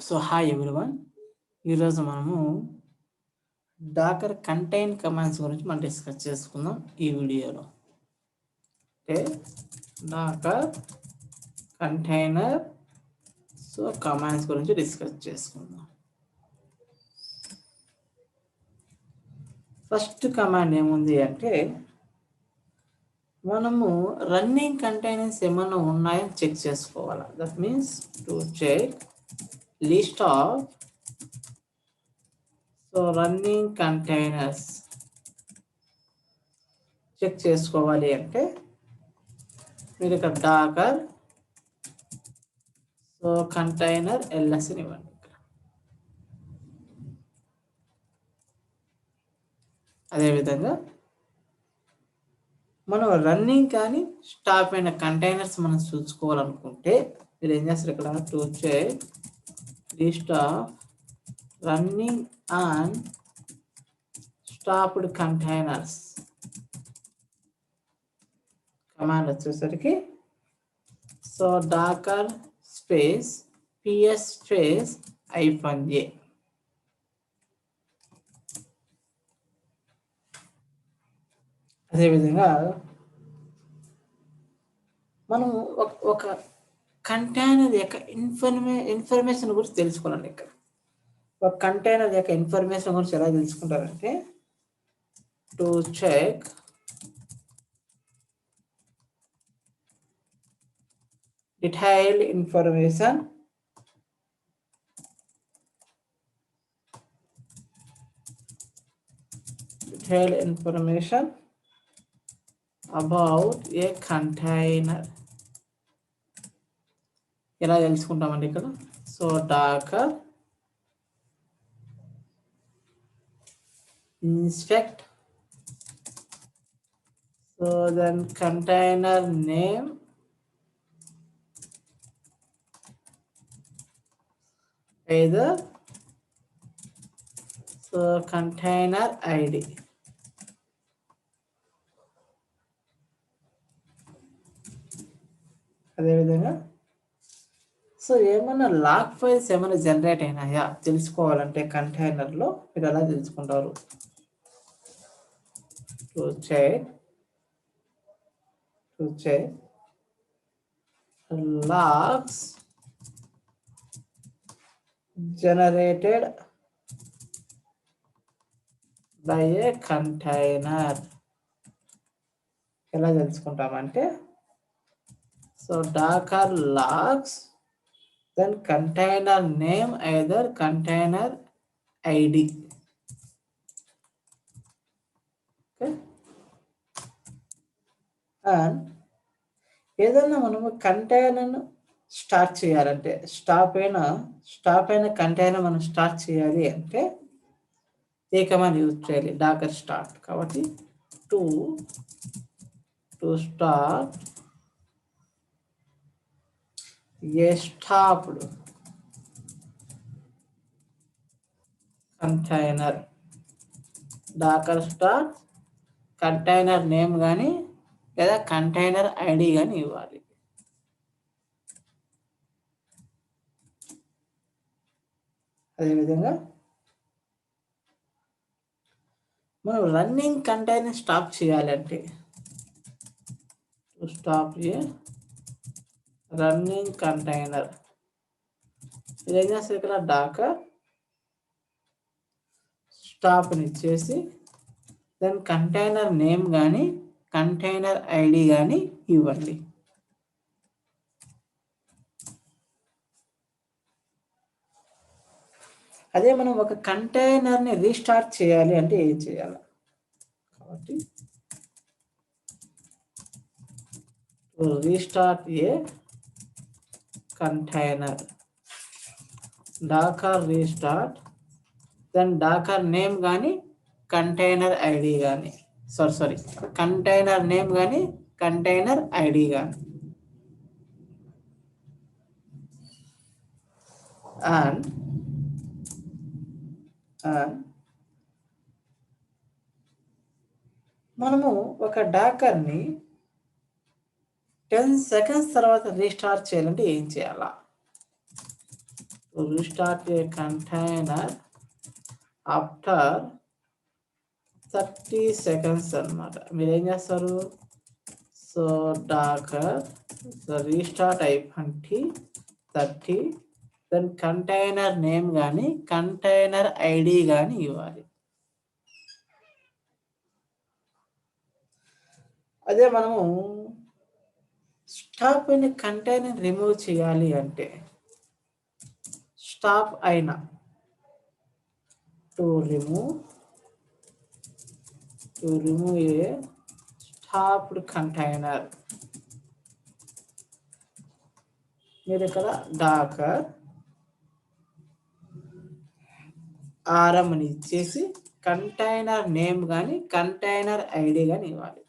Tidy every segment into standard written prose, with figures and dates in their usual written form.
So hi everyone. ఈరోజు మనము Dakar contain commands గురించి మనం డిస్కస్ చేసుకుందాం ఈ వీడియోలో. ఓకే, డాకర్ కంటైనర్ కమాండ్స్ గురించి డిస్కస్ చేసుకుందాం. ఫస్ట్ కమాండ్ ఏముంది అంటే, మనము రన్నింగ్ కంటైనర్స్ ఏమన్నా ఉన్నాయని చెక్ చేసుకోవాలి. That means to check list of running containers check చేసుకోవాలి అంటే మీరు ఇక్కడ డాకర్ కంటైనర్ ఎల్ఎస్ ఇవ్వండి. అదేవిధంగా మనం రన్నింగ్ కానీ స్టాప్ అయిన కంటైనర్స్ మనం చూసుకోవాలనుకుంటే మీరు ఏం చేస్తారు, ఇక్కడ to check list of running and stopped containers command వచ్చేసరికి docker space ps space -a. అదేవిధంగా మనం ఒక కంటైనర్ యొక్క ఇన్ఫర్మేషన్ గురించి తెలుసుకోవాలండి. ఇక్కడ ఒక కంటైనర్ యొక్క ఇన్ఫర్మేషన్ గురించి ఎలా తెలుసుకుంటారంటే, to check detailed information about a container. ఎలా తెలుసుకుంటామండి ఇక్కడ? Docker inspect then container name either container ID. అదేవిధంగా ఏమన్నా లాగ్ ఫైల్స్ ఏమైనా జనరేట్ అయినాయా తెలుసుకోవాలంటే కంటైనర్లో మీరు ఎలా తెలుసుకుంటారు? To check logs generated by a container. ఎలా తెలుసుకుంటామంటే docker logs then container name either container ID. And ఏదన్నా మనము కంటైనర్ స్టార్ట్ చేయాలంటే స్టాప్ అయిన కంటైనర్ మనం స్టార్ట్ చేయాలి అంటే ఏ కమాండ్ యూజ్ చేయాలి? Docker start. కాబట్టి to start a stopped container, docker start container name కానీ లేదా కంటైనర్ ఐడి కానీ ఇవ్వాలి. అదేవిధంగా మనం రన్నింగ్ కంటైనర్ స్టాప్ చేయాలంటే స్టాప్ ఏ రన్నింగ్ కంటైనర్ ఏం చేస్తారు, ఇక్కడ డాకర్ స్టాప్ని ఇచ్చేసి దెన్ కంటైనర్ నేమ్ కానీ కంటైనర్ ఐడి కానీ ఇవ్వండి. అదే మనం ఒక కంటైనర్ని రీస్టార్ట్ చేయాలి అంటే ఏం చేయాలి? కాబట్టి restart a container, docker restart then docker name కానీ కంటైనర్ ఐడి కానీ కంటైనర్ నేమ్ కానీ కంటైనర్ ఐడి కానీ అండ్ మనము ఒక డాకర్ని 10 seconds తర్వాత రీస్టార్ట్ చేయాలంటే ఏం చేయాలా? to restart a container after 30 seconds అన్నమాట. మీరు ఏం చేస్తారు? సో డాకర్ రీస్టార్ట్ అయిపోయి 30, దెన్ కంటైనర్ నేమ్ కానీ కంటైనర్ ఐడి కానీ ఇవ్వాలి. అదే మనము స్టాప్ అయిన కంటైనర్ రిమూవ్ చేయాలి అంటే స్టాప్ అయిన to remove a stopped container, మీరు ఇక్కడ డాకర్ ఆర్ఎం అని ఇచ్చేసి కంటైనర్ నేమ్ కానీ కంటైనర్ ఐడి కానీ ఇవ్వాలి.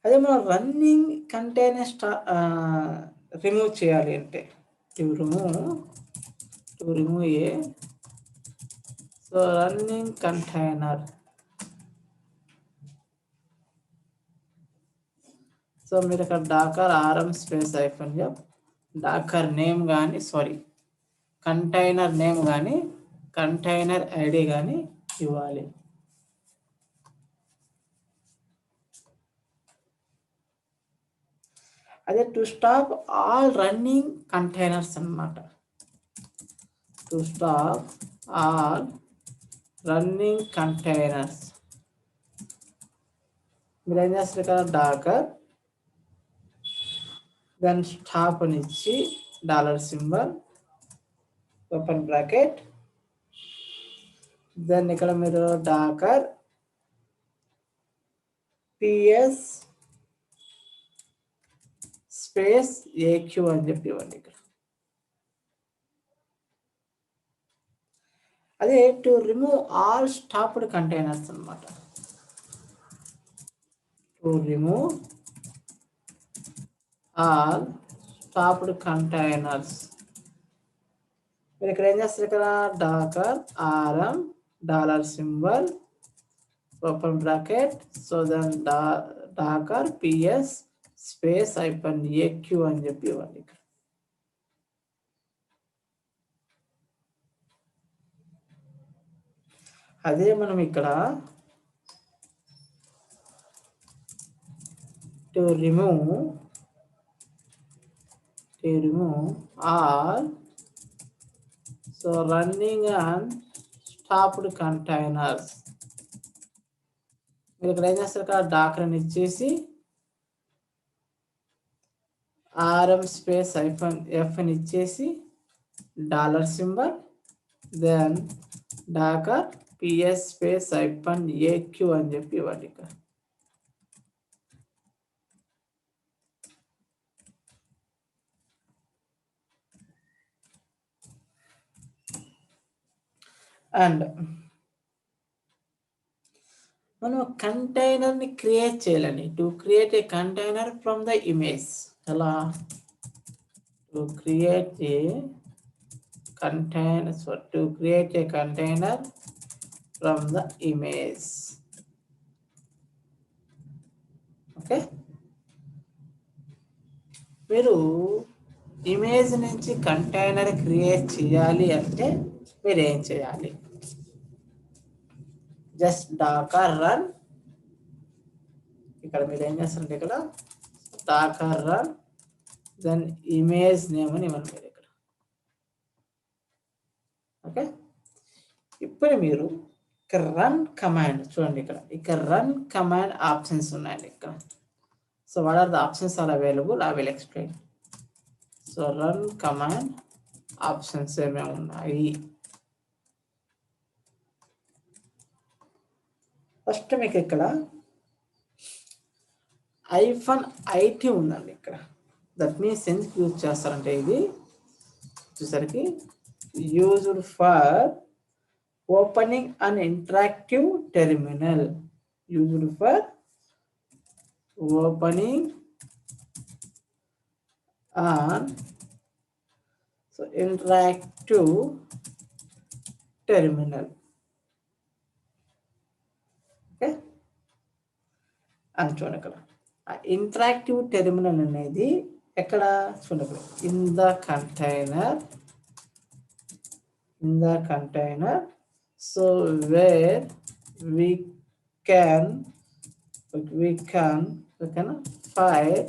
అదే మనం రన్నింగ్ కంటైనర్ రిమూవ్ చేయాలి అంటే to remove a so running container, so మీరు ఇక్కడ docker RM space hyphen docker name కానీ కంటైనర్ నేమ్ కానీ కంటైనర్ ఐడి కానీ ఇవ్వాలి. అదే to stop all running containers అన్నమాట. To stop all running containers మీరు ఏం చేస్తారు ఇక్కడ డాకర్ దెన్ స్టాప్ అని ఇచ్చి $, ఓపెన్ బ్రాకెట్, దెన్ ఇక్కడ మీరు డాకర్ PS స్పేస్ AQ అని చెప్పి ఇవ్వండి ఇక్కడ. అదే to remove all stopped containers అన్నమాట. To remove all stopped containers మీరు ఇక్కడ ఏం చేస్తారు ఇక్కడ docker RM $, open bracket, so then docker PS space AQ అని చెప్పి ఇవ్వండి ఇక్కడ. అదే మనం ఇక్కడ to remove all so running and stopped containers మీరు ఇక్కడ ఏం చేస్తారు ఇక్కడ డాకర్ అని ఇచ్చేసి ఆర్ఎం స్పేస్ F అని ఇచ్చేసి $, then docker PS space AQ అని చెప్పి ఇవ్వండి ఇక్కడ. అండ్ మనం కంటైనర్ని క్రియేట్ చేయాలని to create a container from the image. ఎలా to create a container from the image. Okay, మీరు ఇమేజ్ నుంచి కంటైనర్ క్రియేట్ చేయాలి అంటే మీరు ఏం చేయాలి? జస్ట్ డాకర్ రన్, ఇక్కడ మీరు ఏం చేస్తారంటే ఇక్కడ docker run then image name అని ఇవ్వండి మీరు ఇక్కడ. ఓకే, ఇప్పుడు మీరు ఇక్కడ రన్ కమాండ్ చూడండి, ఇక్కడ రన్ కమాండ్ ఆప్షన్స్ ఉన్నాయండి ఇక్కడ. So what are the options are available, I will explain. So run command options ఏమేమి ఉన్నాయి? ఫస్ట్ మీకు ఇక్కడ -IT ఉందండి ఇక్కడ. దట్ మీన్స్ ఎందుకు యూజ్ చేస్తారంటే ఇది వచ్చేసరికి used for opening an interactive terminal. Used for opening on interactive terminal. Okay, అని చూడండి ఇక్కడ ఇంటరాక్టివ్ టెర్మినల్ అనేది ఎక్కడ చూడండి, in the container, so where we can file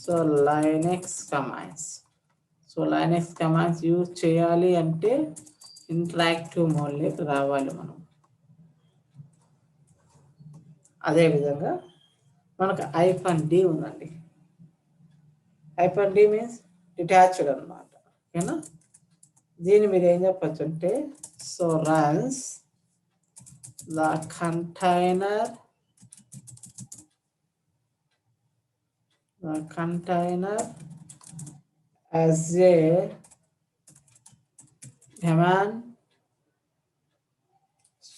so Linux commands use చేయాలి అంటే ఇంటరాక్టివ్ మోడ్లోకి రావాలి మనం. అదేవిధంగా మనకు -d ఉందండి. -d మీన్స్ డిటాచ్డ్ అనమాట. ఓకేనా, దీన్ని మీరు ఏం చెప్పచ్చు అంటే so runs the container as a command,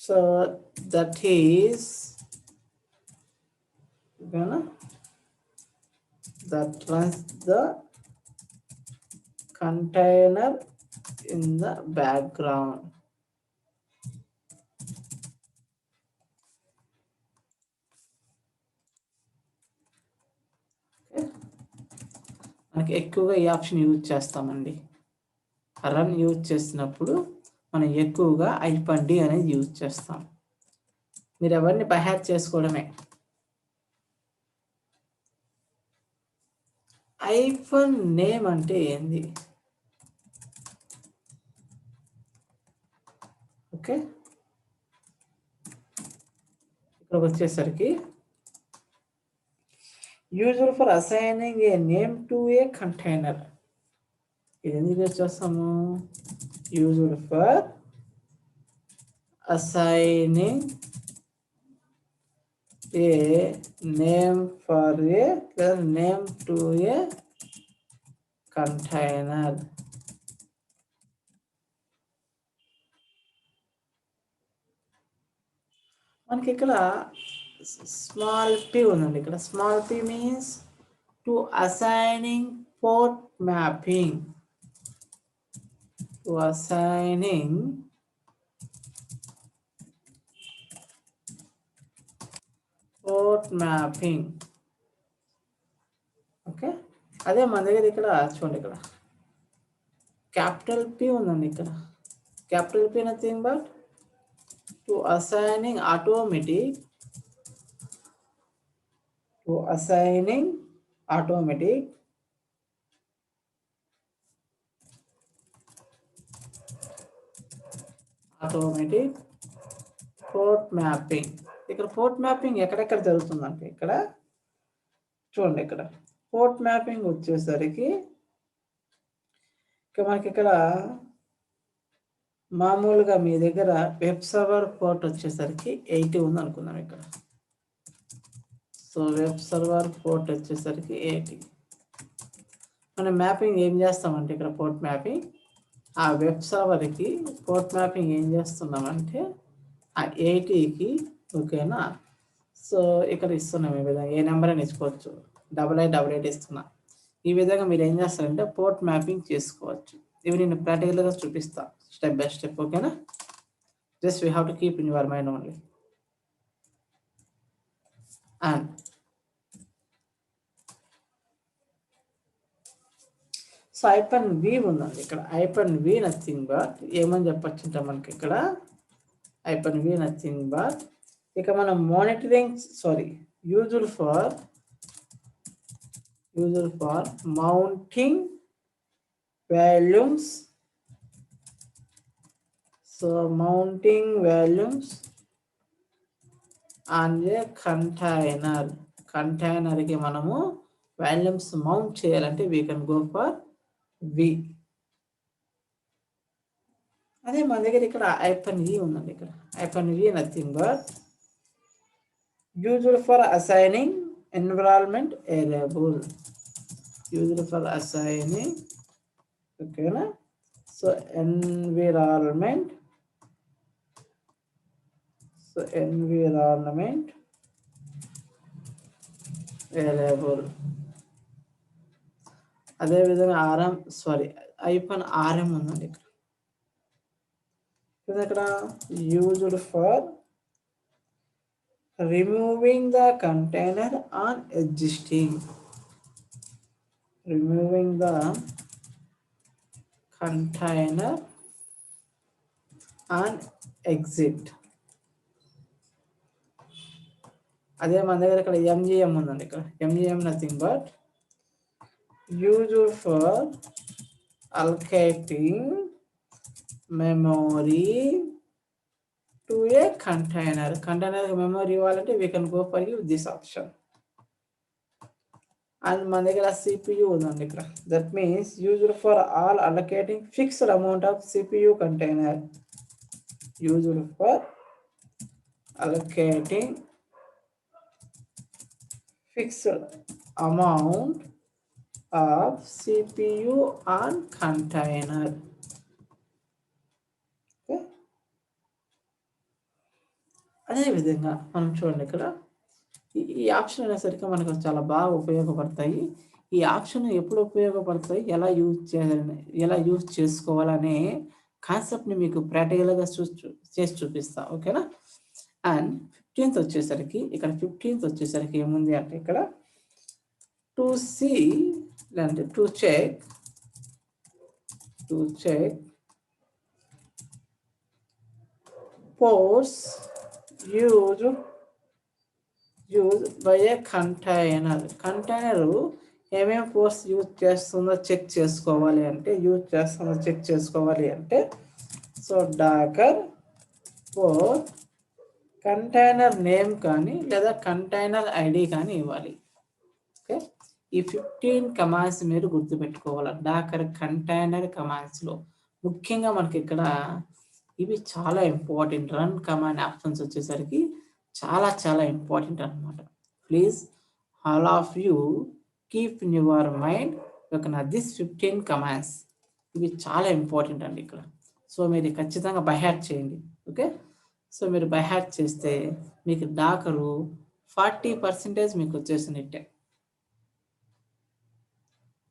so that is that runs the container in the background. మనకి ఎక్కువగా ఈ ఆప్షన్ యూజ్ చేస్తామండి. రన్ యూజ్ చేసినప్పుడు మనం ఎక్కువగా -d అనేది యూజ్ చేస్తాం. మీరు ఎవరిని బైహార్ట్ చేసుకోవడమే. -name అంటే ఏంది? ఓకే, ఇక్కడికి వచ్చేసరికి usual for assigning A name to a container. ఇది ఎందుకు యూజ్ చేస్తాము? Usual for assigning A name for a name to a container. మనకి ఇక్కడ స్మాల్ p ఉందండి. ఇక్కడ small p means to assigning port mapping. Okay, అదే మన దగ్గర ఇక్కడ చూడండి, ఇక్కడ క్యాపిటల్ P ఉందండి. ఇక్కడ capital P nothing but to assigning automatic port mapping. ఇక్కడ పోర్ట్ మ్యాపింగ్ ఎక్కడెక్కడ జరుగుతుందంటే ఇక్కడ చూడండి, ఇక్కడ పోర్ట్ మ్యాపింగ్ వచ్చేసరికి మనకి ఇక్కడ మామూలుగా మీ దగ్గర వెబ్ సర్వర్ పోర్ట్ వచ్చేసరికి 80 ఉంది అనుకుందాం ఇక్కడ. సో వెబ్ సర్వర్ పోర్ట్ వచ్చేసరికి 80. మనం మ్యాపింగ్ ఏం చేస్తామంటే ఇక్కడ పోర్ట్ మ్యాపింగ్ ఆ వెబ్ సర్వర్కి పోర్ట్ మ్యాపింగ్ ఏం చేస్తున్నామంటే ఆ 80కి. ఓకేనా, సో ఇక్కడ ఇస్తున్నాం ఈ విధంగా ఏ నెంబర్ అని ఇచ్చుకోవచ్చు. 8888 ఇస్తున్నా. ఈ విధంగా మీరు ఏం చేస్తారంటే పోర్ట్ మ్యాపింగ్ చేసుకోవచ్చు. ఇవి నేను ప్రాక్టికల్గా చూపిస్తా స్టెప్ బై స్టెప్. ఓకేనా, just we have to keep in your mind only. And so -v ఉందండి. ఇక్కడ -v నథింగ్ బట్ ఏమని చెప్పచ్చు అంటే మనకి ఇక్కడ -v నథింగ్ బట్ ఇక మనం monitoring usual for mounting volumes. So mounting volumes on a కంటైనర్కి మనము వాల్యూమ్స్ మౌంట్ చేయాలంటే we can go for v. అదే మన దగ్గర ఇక్కడ -e ఉందండి. ఇక్కడ -e nothing but usual for assigning environment variable. ఓకేనా, సో ఎన్విరాన్మెంట్ వేరియబుల్. అదేవిధంగా -rm ఉందండి. ఇక్కడ used for removing the container on existing, removing the container on exit. అదే మన దగ్గర ఇక్కడ ఎంజిఎం ఉందండి. ఇక్కడ MGM nothing but used for allocating memory to a container. Container memory ఇవ్వాలంటే we can go for you this option. And మన దగ్గర CPU ఉందండి ఇక్కడ. That means used for all allocating fixed amount of CPU container. Used for allocating fixed amount of CPU on container. Okay. అదే విధంగా మనం చూడండి ఇక్కడ ఈ ఆప్షన్ అనేసరికి మనకు చాలా బాగా ఉపయోగపడతాయి. ఈ ఆప్షన్ ఎప్పుడు ఉపయోగపడతాయి, ఎలా యూజ్ చేసుకోవాలనే కాన్సెప్ట్ని మీకు ప్రాక్టికల్గా చేసి చూపిస్తా. ఓకేనా. అండ్ 15th వచ్చేసరికి ఇక్కడ 15th వచ్చేసరికి ఏముంది అంటే ఇక్కడ టు సీ అంటే to check ports used by a container. Container ఏమేమి పోర్ట్స్ యూజ్ చేస్తుందో చెక్ చేసుకోవాలి అంటే so docker port container name కానీ లేదా కంటైనర్ ఐడి కానీ ఇవ్వాలి. ఓకే. ఈ 15 కమాండ్స్ మీరు గుర్తుపెట్టుకోవాలి డాకర్ కంటైనర్ కమాండ్స్లో. ముఖ్యంగా మనకి ఇక్కడ ఇవి చాలా ఇంపార్టెంట్. రన్ కమాండ్ ఆప్షన్స్ వచ్చేసరికి చాలా ఇంపార్టెంట్ అనమాట. Please all of you keep in your mind this 15 commands. ఇవి చాలా ఇంపార్టెంట్ అండి ఇక్కడ. సో మీరు ఖచ్చితంగా బై హార్ట్ చేయండి. ఓకే. సో మీరు బై హార్ట్ చేస్తే మీకు డాకరు 40% మీకు వచ్చేసినట్టే.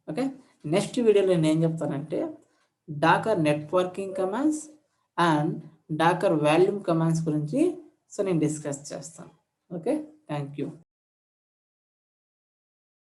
ఓకే. నెక్స్ట్ వీడియోలో నేను ఏం చెప్తానంటే docker networking commands and docker volume commands గురించి సో నేను డిస్కస్ చేస్తాను. ఓకే. Thank you.